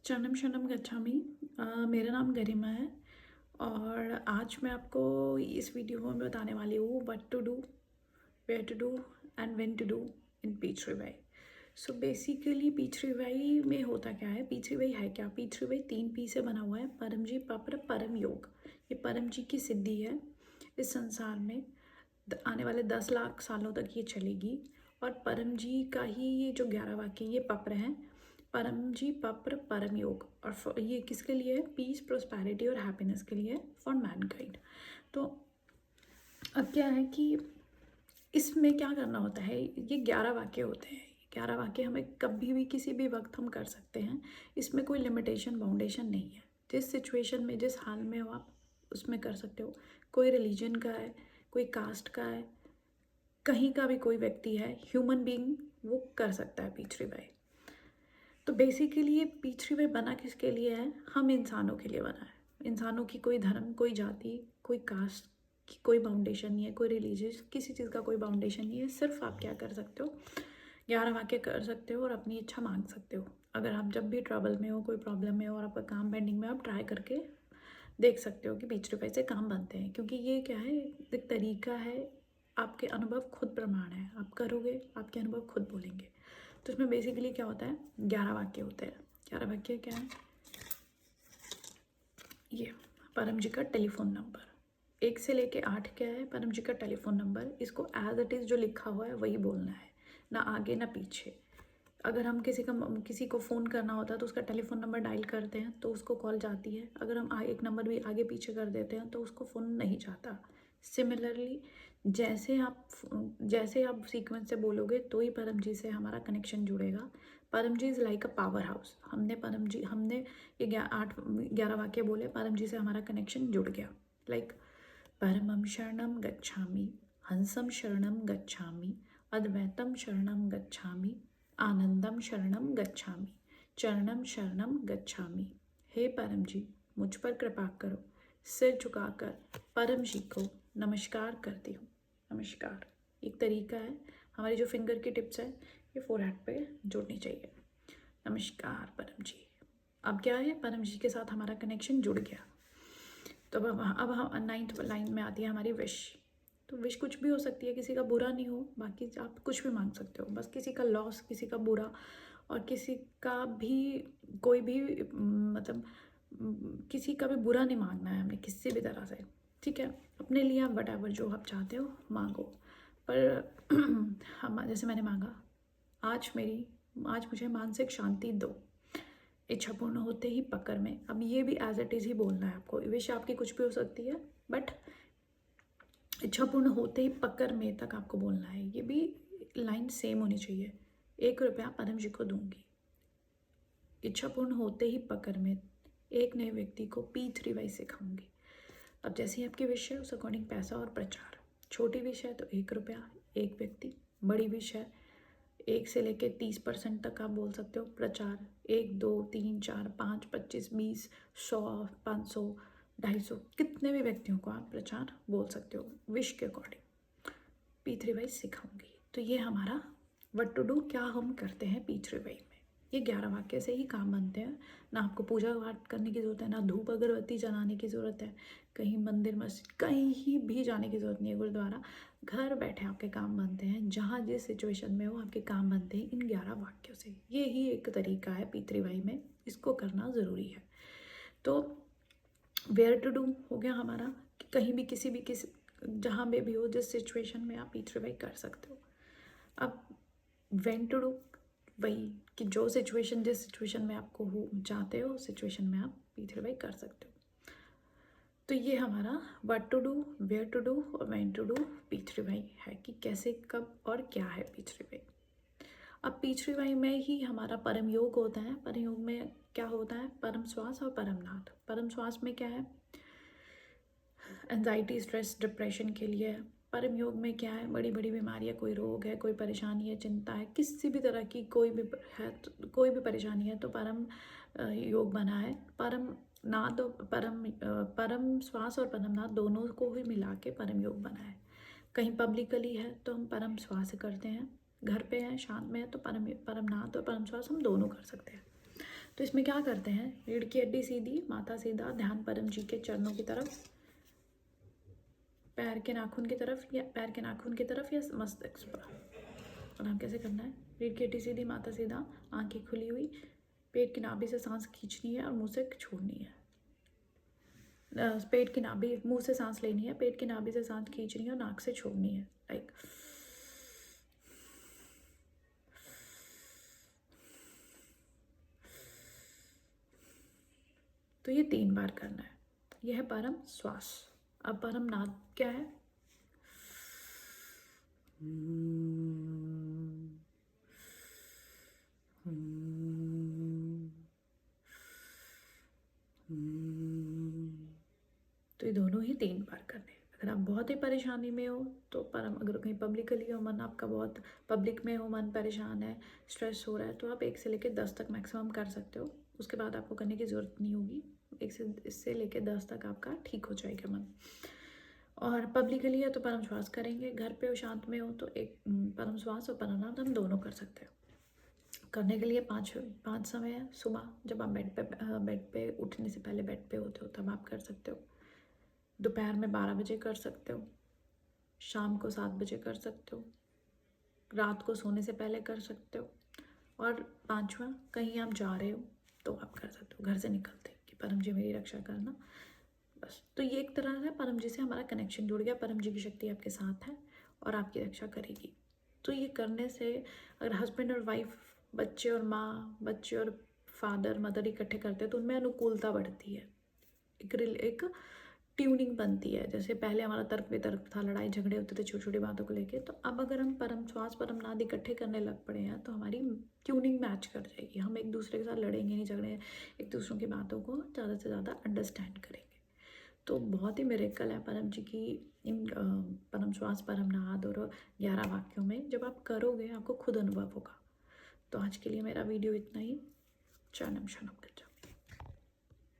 शरणम शरणम गच्छामि। मेरा नाम गरिमा है और आज मैं आपको इस वीडियो में बताने वाली हूँ what to do, where to do and when to do in pitch रिवाई। सो बेसिकली पीच रिवाई में होता क्या है, पीच रिवाई है क्या? पीच रिवाई 3 पी से बना हुआ है, परम जी पपर परम योग। ये परम जी की सिद्धि है इस संसार में। आने वाले 10 लाख सालों तक ये चलेगी और परम जी का ही ये जो 11 वाक्य ये पप्र हैं, परम जी पप्र परम योग। और ये किसके लिए है? पीस, प्रोस्पैरिटी और हैप्पीनेस के लिए, फॉर मैनकाइंड। तो अब क्या है कि इसमें क्या करना होता है, ये 11 वाक्य होते हैं। 11 वाक्य हमें कभी भी किसी भी वक्त हम कर सकते हैं। इसमें कोई लिमिटेशन बाउंडेशन नहीं है। जिस सिचुएशन में, जिस हाल में हो आप उसमें कर सकते हो। कोई रिलीजन का है, कोई कास्ट का है, कहीं का भी कोई व्यक्ति है, ह्यूमन बीइंग, वो कर सकता है पीच रिवाई। तो बेसिकली ये पीच रिवाई बना किसके लिए है? हम इंसानों के लिए बना है। इंसानों की कोई धर्म, कोई जाति, कोई कास्ट की कोई बाउंडेशन नहीं है, कोई रिलीजियस किसी चीज़ का कोई बाउंडेशन नहीं है। सिर्फ आप क्या कर सकते हो, 11 वाक्य कर सकते हो और अपनी इच्छा मांग सकते हो। अगर आप जब भी ट्रबल में हो, कोई प्रॉब्लम में हो और आपका काम पेंडिंग में, आप ट्राई करके देख सकते हो कि पीच रिवाई से काम बनते हैं। क्योंकि ये क्या है, एक तरीका है, आपके अनुभव खुद प्रमाण है। आप करोगे, आपके अनुभव खुद बोलेंगे। तो इसमें बेसिकली क्या होता है, 11 वाक्य होते हैं। 11 वाक्य क्या है? ये परम जी का टेलीफोन नंबर 1 से लेके 8 क्या है? परम जी का टेलीफोन नंबर। इसको एज इट इज़ जो लिखा हुआ है वही बोलना है, ना आगे ना पीछे। अगर हम किसी को फ़ोन करना होता है तो उसका टेलीफोन नंबर डायल करते हैं तो उसको कॉल जाती है। अगर हम एक नंबर भी आगे पीछे कर देते हैं तो उसको फ़ोन नहीं जाता। सिमिलरली जैसे आप सीक्वेंस से बोलोगे तो ही परम जी से हमारा कनेक्शन जुड़ेगा। Param ji is like a power house. हमने ये 11 वाक्य बोले, परम जी से हमारा कनेक्शन जुड़ गया। लाइक परमं शरणं गच्छामि, हंसं शरणं गच्छामि, अद्वैतं शरणं गच्छामि, आनंदम शरणं गच्छामि, चरणम शरणं गच्छामि। हे परम जी, मुझ पर कृपा करो। सिर झुकाकर परम जी को नमस्कार करती हूँ। नमस्कार एक तरीका है। हमारी जो फिंगर की टिप्स है ये फोरहेड पे जुड़नी चाहिए। नमस्कार परम जी। अब क्या है, परम जी के साथ हमारा कनेक्शन जुड़ गया। तो अब हम 9th लाइन में आती है हमारी विश। तो विश कुछ भी हो सकती है, किसी का बुरा नहीं हो, बाकी आप कुछ भी मांग सकते हो। बस किसी का लॉस, किसी का बुरा और किसी का भी कोई भी मतलब किसी का भी बुरा नहीं मांगना है हमें किसी भी तरह से। ठीक है, अपने लिए आप वट जो आप चाहते हो मांगो। पर हम जैसे मैंने मांगा, आज मुझे मानसिक शांति दो, इच्छा पूर्ण होते ही पकड़ में। अब ये भी एज इट इज़ ही बोलना है आपको। विश आपकी कुछ भी हो सकती है, बट इच्छा पूर्ण होते ही पकड़ में तक आपको बोलना है। ये भी लाइन सेम होनी चाहिए। 1 रुपया परम जी को दूंगी, इच्छा पूर्ण होते ही पकड़ में एक नए व्यक्ति को पीठ रिवाई सिखाऊंगी। अब जैसी आपकी विश है उस अकॉर्डिंग पैसा और प्रचार। छोटी विश है तो 1 रुपया एक व्यक्ति, बड़ी विश है 1 से लेके 30% तक आप बोल सकते हो प्रचार। 1, 2, 3, 4, 5, 25, 20, 100, 500, 250, कितने भी व्यक्तियों को आप प्रचार बोल सकते हो विश के अकॉर्डिंग। Pith revise सिखाऊंगी। तो ये हमारा व्हाट टू डू, क्या हम करते हैं पीथ रिवाइज में। ये 11 वाक्य से ही काम बनते हैं। ना आपको पूजा पाठ करने की ज़रूरत है, ना धूप अगरबत्ती जलाने की ज़रूरत है, कहीं मंदिर मस्जिद कहीं भी जाने की ज़रूरत नहीं है, गुरुद्वारा। घर बैठे आपके काम बनते हैं। जहाँ जिस सिचुएशन में हो आपके काम बनते हैं इन 11 वाक्यों से। ये ही एक तरीका है पीथ रिवाई में, इसको करना ज़रूरी है। तो वेयर टू डू हो गया हमारा कि कहीं भी किसी जहाँ में भी हो, जिस सिचुएशन में आप पीथ रिवाई कर सकते हो। अब व्हेन टू डू, वही कि जो सिचुएशन, जिस सिचुएशन में आपको हो जाते हो उस सिचुएशन में आप पीथ रिवाई कर सकते हो। तो ये हमारा what to do, where to do और व्हेन टू डू पीथ रिवाई है कि कैसे, कब और क्या है पीथ रिवाई। अब पीछ रिवाई में ही हमारा परम योग होता है। परम योग में क्या होता है? परम श्वास और परम नाद। परम श्वास में क्या है? एंजाइटी, स्ट्रेस, डिप्रेशन के लिए। परम योग में क्या है? बड़ी बड़ी बीमारियाँ, कोई रोग है, कोई परेशानी है, चिंता है, किसी भी तरह की कोई भी है तो, कोई भी परेशानी है तो परम योग बना है। परम नाद और परम श्वास और परम नाद दोनों को ही मिला के परम योग बना है। कहीं पब्लिकली है तो हम परम श्वास करते हैं, घर पे हैं शांत में है तो परम नाद और परम श्वास हम दोनों कर सकते हैं। तो इसमें क्या करते हैं, रीढ़ की हड्डी सीधी, माथा सीधा, ध्यान परम जी के चरणों की तरफ, पैर के नाखून की तरफ या मस्तिष्क पर। और हम कैसे करना है, रीढ़ की हड्डी सीधी, माथा सीधा, आंखें खुली हुई, पेट की नाभि से सांस खींचनी है और मुंह से छोड़नी है। पेट की नाभि, मुंह से सांस लेनी है, पेट की नाभि से सांस खींचनी है और नाक से छोड़नी है, लाइक। तो ये 3 बार करना है। यह है परम श्वास। अब परम नाद क्या है, तो ये दोनों ही 3 बार करने हैं। अगर आप बहुत ही परेशानी में हो तो परम, अगर कहीं पब्लिकली हो, मन आपका बहुत पब्लिक में हो, मन परेशान है, स्ट्रेस हो रहा है, तो आप 1 से लेकर 10 तक मैक्सिमम कर सकते हो। उसके बाद आपको करने की ज़रूरत नहीं होगी। इससे लेकर 10 तक आपका ठीक हो जाएगा मन। और पब्लिकली है तो परम श्वास करेंगे, घर पे हो शांत में हो तो एक परम श्वास और परमनाद हम दोनों कर सकते हो। करने के लिए 5 समय है। सुबह जब आप बेड पे उठने से पहले बेड पे होते हो तब आप कर सकते हो, दोपहर में 12 बजे कर सकते हो, शाम को 7 बजे कर सकते हो, रात को सोने से पहले कर सकते हो, और 5वां, कहीं आप जा रहे हो तो आप कर सकते हो, घर से निकलते कि परम जी मेरी रक्षा करना, बस। तो ये एक तरह से परम जी से हमारा कनेक्शन जुड़ गया, परम जी की शक्ति आपके साथ है और आपकी रक्षा करेगी। तो ये करने से अगर हस्बैंड और वाइफ, बच्चे और माँ, बच्चे और फादर मदर इकट्ठे करते हैं तो उनमें अनुकूलता बढ़ती है, एक ट्यूनिंग बनती है। जैसे पहले हमारा तर्क वितर्क था, लड़ाई झगड़े होते थे छोटी छोटी बातों को लेके, तो अब अगर हम परम श्वास परम नाद इकट्ठे करने लग पड़े हैं तो हमारी ट्यूनिंग मैच कर जाएगी। हम एक दूसरे के साथ लड़ेंगे नहीं, झगड़े, एक दूसरों की बातों को ज़्यादा से ज़्यादा अंडरस्टैंड करेंगे। तो बहुत ही मिरेकल है परम जी की इन परम श्वास परम नाद और 11 वाक्यों में। जब आप करोगे आपको खुद अनुभव होगा। तो आज के लिए मेरा वीडियो इतना ही। शरणम शरणम गच्छामि।